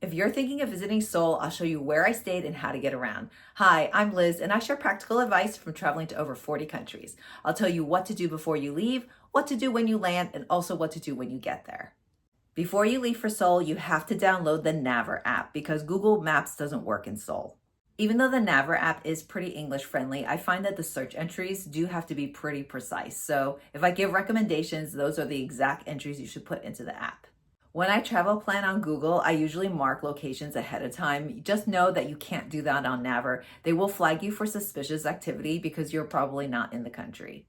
If you're thinking of visiting Seoul, I'll show you where I stayed and how to get around. Hi, I'm Liz, and I share practical advice from traveling to over 40 countries. I'll tell you what to do before you leave, what to do when you land, and also what to do when you get there. Before you leave for Seoul, you have to download the Naver app because Google Maps doesn't work in Seoul. Even though the Naver app is pretty English friendly, I find that the search entries do have to be pretty precise. So if I give recommendations, those are the exact entries you should put into the app. When I travel plan on Google, I usually mark locations ahead of time. Just know that you can't do that on Naver. They will flag you for suspicious activity because you're probably not in the country.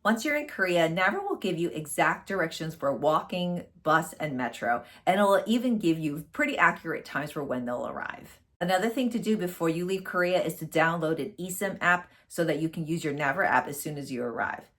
Once you're in Korea, Naver will give you exact directions for walking, bus, and metro, and it'll even give you pretty accurate times for when they'll arrive. Another thing to do before you leave Korea is to download an eSIM app so that you can use your Naver app as soon as you arrive.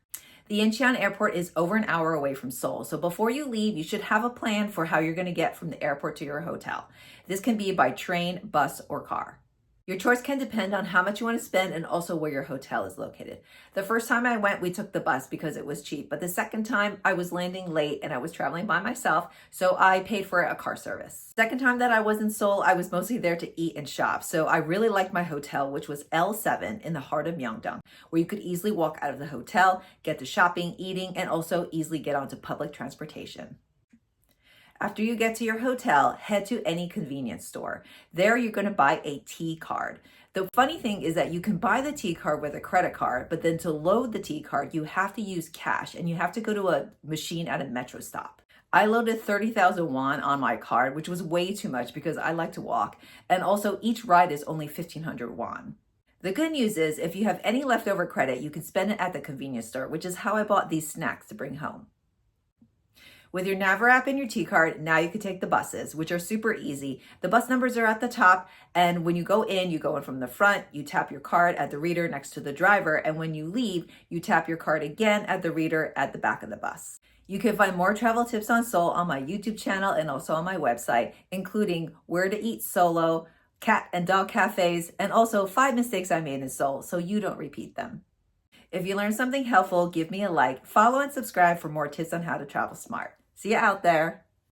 The Incheon airport is over an hour away from Seoul, so before you leave, you should have a plan for how you're going to get from the airport to your hotel. This can be by train, bus, or car. Your choice can depend on how much you want to spend and also where your hotel is located. The first time I went, we took the bus because it was cheap, but the second time I was landing late and I was traveling by myself, so I paid for a car service. Second time that I was in Seoul, I was mostly there to eat and shop, so I really liked my hotel, which was L7 in the heart of Myeongdong, where you could easily walk out of the hotel, get to shopping, eating, and also easily get onto public transportation. After you get to your hotel, head to any convenience store. There you're going to buy a T card. The funny thing is that you can buy the T card with a credit card, but then to load the T card, you have to use cash and you have to go to a machine at a metro stop. I loaded 30,000 won on my card, which was way too much because I like to walk. And also each ride is only 1,500 won. The good news is if you have any leftover credit, you can spend it at the convenience store, which is how I bought these snacks to bring home. With your Naver app and your T card, now you can take the buses, which are super easy. The bus numbers are at the top, and when you go in from the front, you tap your card at the reader next to the driver, and when you leave, you tap your card again at the reader at the back of the bus. You can find more travel tips on Seoul on my YouTube channel and also on my website, including where to eat solo, cat and dog cafes, and also 5 mistakes I made in Seoul so you don't repeat them. If you learned something helpful, give me a like, follow and subscribe for more tips on how to travel smart. See you out there.